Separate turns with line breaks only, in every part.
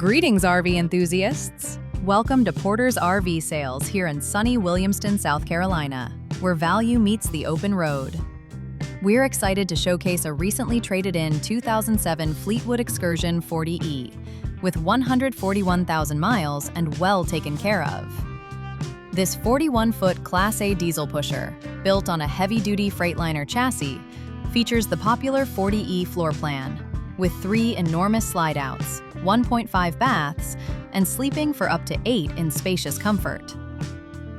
Greetings, RV enthusiasts! Welcome to Porter's RV Sales here in sunny Williamston, South Carolina, where value meets the open road. We're excited to showcase a recently traded-in 2007 Fleetwood Excursion 40E with 141,000 miles and well taken care of. This 41-foot Class A diesel pusher, built on a heavy-duty Freightliner chassis, features the popular 40E floor plan, with 3 enormous slide-outs, 1.5 baths, and sleeping for up to 8 in spacious comfort.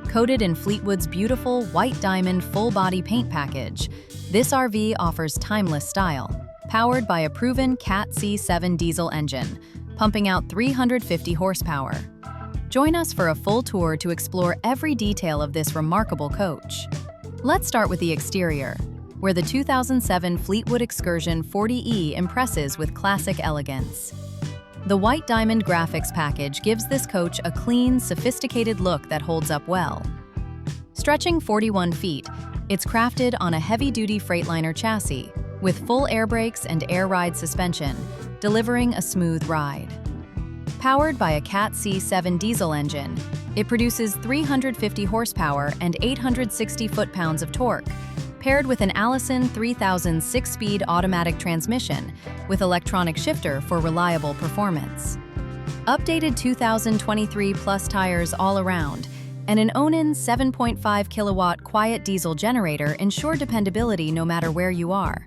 Coated in Fleetwood's beautiful white diamond full-body paint package, this RV offers timeless style, powered by a proven Cat C7 diesel engine, pumping out 350 horsepower. Join us for a full tour to explore every detail of this remarkable coach. Let's start with the exterior, where the 2007 Fleetwood Excursion 40E impresses with classic elegance. The white diamond graphics package gives this coach a clean, sophisticated look that holds up well. Stretching 41 feet, it's crafted on a heavy-duty Freightliner chassis with full air brakes and air ride suspension, delivering a smooth ride. Powered by a Cat C7 diesel engine, it produces 350 horsepower and 860 foot-pounds of torque, paired with an Allison 3000 6-speed automatic transmission with electronic shifter for reliable performance. Updated 2023 Plus tires all around, and an Onan 7.5 kilowatt quiet diesel generator ensure dependability no matter where you are.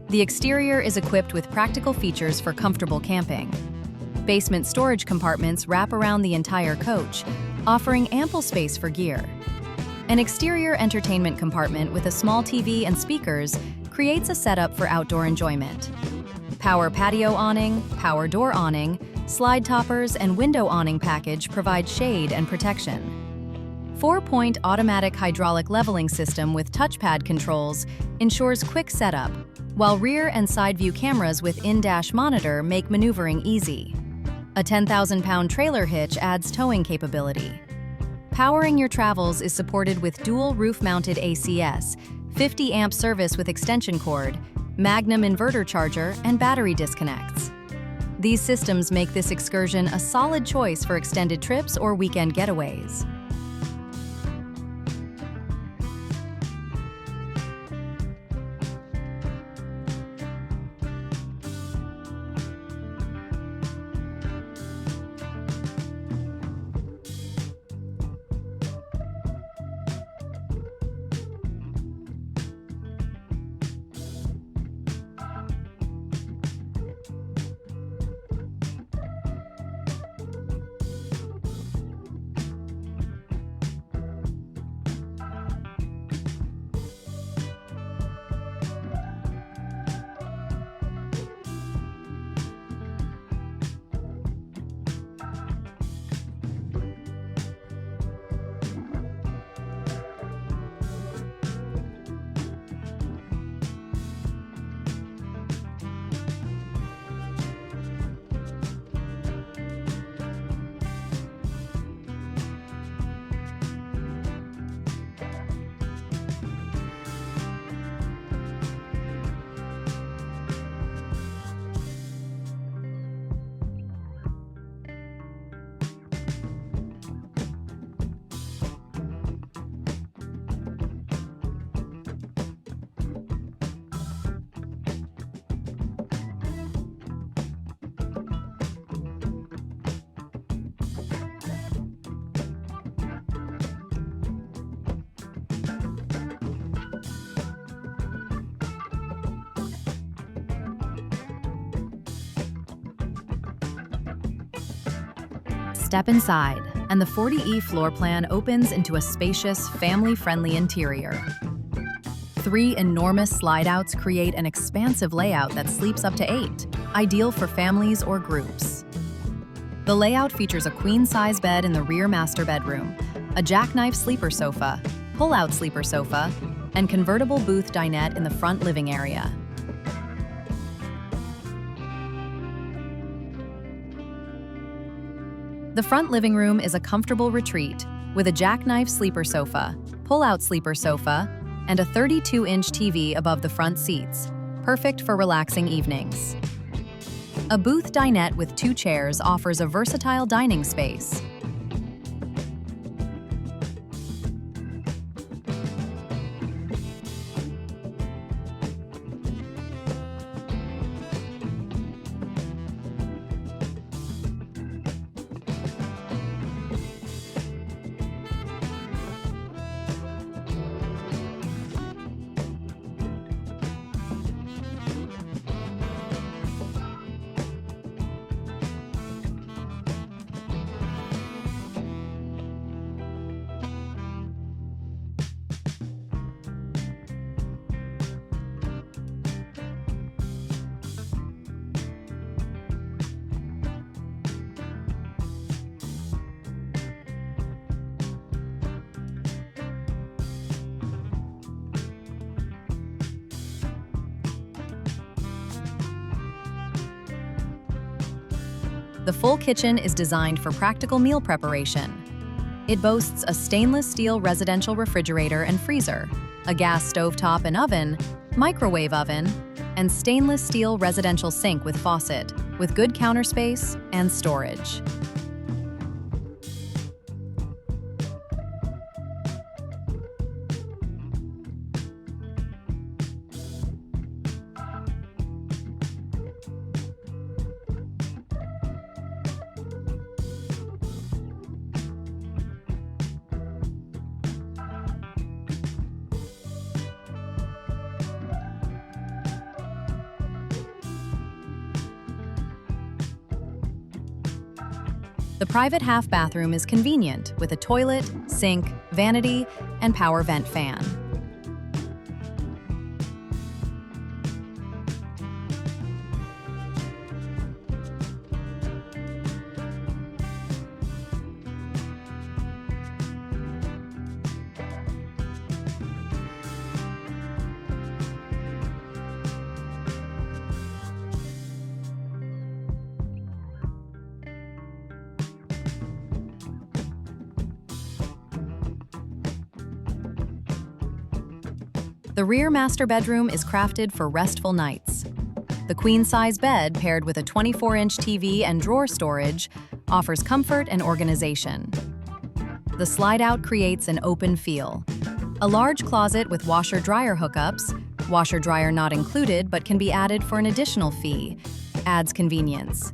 The exterior is equipped with practical features for comfortable camping. Basement storage compartments wrap around the entire coach, offering ample space for gear. An exterior entertainment compartment with a small TV and speakers creates a setup for outdoor enjoyment. Power patio awning, power door awning, slide toppers, and window awning package provide shade and protection. 4-point automatic hydraulic leveling system with touchpad controls ensures quick setup, while rear and side view cameras with in-dash monitor make maneuvering easy. A 10,000-pound trailer hitch adds towing capability. Powering your travels is supported with dual roof-mounted ACS, 50-amp service with extension cord, Magnum inverter charger, and battery disconnects. These systems make this excursion a solid choice for extended trips or weekend getaways. Step inside, and the 40E floor plan opens into a spacious, family-friendly interior. 3 enormous slide-outs create an expansive layout that sleeps up to 8, ideal for families or groups. The layout features a queen-size bed in the rear master bedroom, a jackknife sleeper sofa, pull-out sleeper sofa, and convertible booth dinette in the front living area. The front living room is a comfortable retreat with a jackknife sleeper sofa, pull-out sleeper sofa, and a 32-inch TV above the front seats, perfect for relaxing evenings. A booth dinette with 2 chairs offers a versatile dining space. The full kitchen is designed for practical meal preparation. It boasts a stainless steel residential refrigerator and freezer, a gas stovetop and oven, microwave oven, and stainless steel residential sink with faucet, with good counter space and storage. The private half bathroom is convenient with a toilet, sink, vanity, and power vent fan. The rear master bedroom is crafted for restful nights. The queen-size bed, paired with a 24-inch TV and drawer storage, offers comfort and organization. The slide-out creates an open feel. A large closet with washer-dryer hookups, washer-dryer not included but can be added for an additional fee, adds convenience.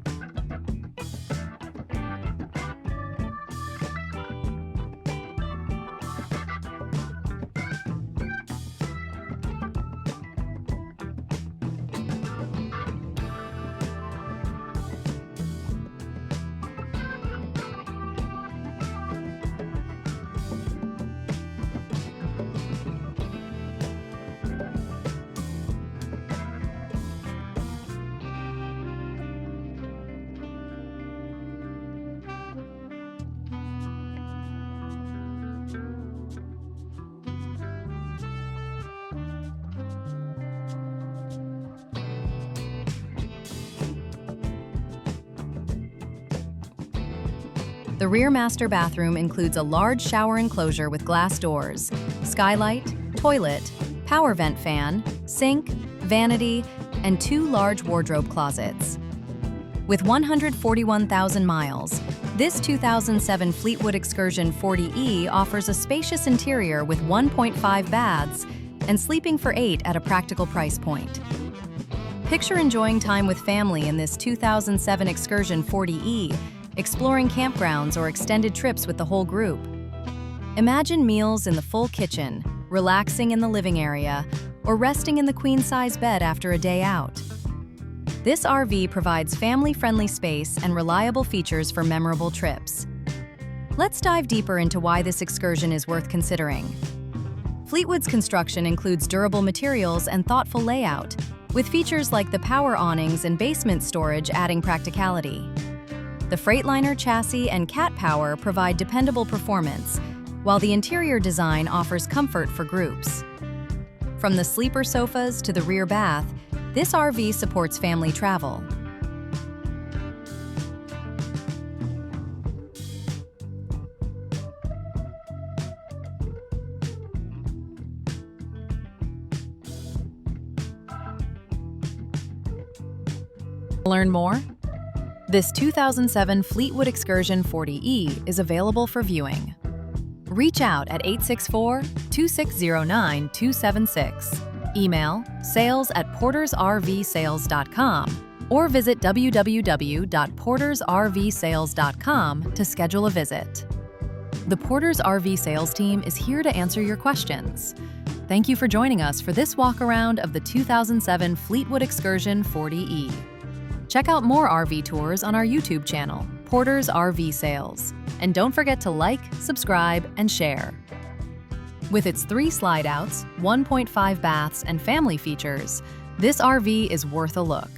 The rear master bathroom includes a large shower enclosure with glass doors, skylight, toilet, power vent fan, sink, vanity, and 2 large wardrobe closets. With 141,000 miles, this 2007 Fleetwood Excursion 40E offers a spacious interior with 1.5 baths and sleeping for 8 at a practical price point. Picture enjoying time with family in this 2007 Excursion 40E, exploring campgrounds or extended trips with the whole group. Imagine meals in the full kitchen, relaxing in the living area, or resting in the queen-size bed after a day out. This RV provides family-friendly space and reliable features for memorable trips. Let's dive deeper into why this excursion is worth considering. Fleetwood's construction includes durable materials and thoughtful layout, with features like the power awnings and basement storage adding practicality. The Freightliner chassis and cat power provide dependable performance, while the interior design offers comfort for groups. From the sleeper sofas to the rear bath, this RV supports family travel. Learn more? This 2007 Fleetwood Excursion 40E is available for viewing. Reach out at 864-2609-276. Email sales@portersrvsales.com or visit www.portersrvsales.com to schedule a visit. The Porters RV sales team is here to answer your questions. Thank you for joining us for this walk-around of the 2007 Fleetwood Excursion 40E. Check out more RV tours on our YouTube channel, Porters RV Sales. And don't forget to like, subscribe, and share. With its 3 slide-outs, 1.5 baths, and family features, this RV is worth a look.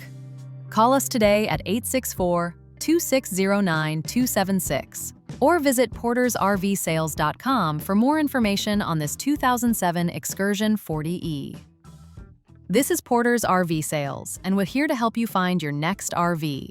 Call us today at 864-2609-276 or visit portersrvsales.com for more information on this 2007 Excursion 40E. This is Porters RV Sales, and we're here to help you find your next RV.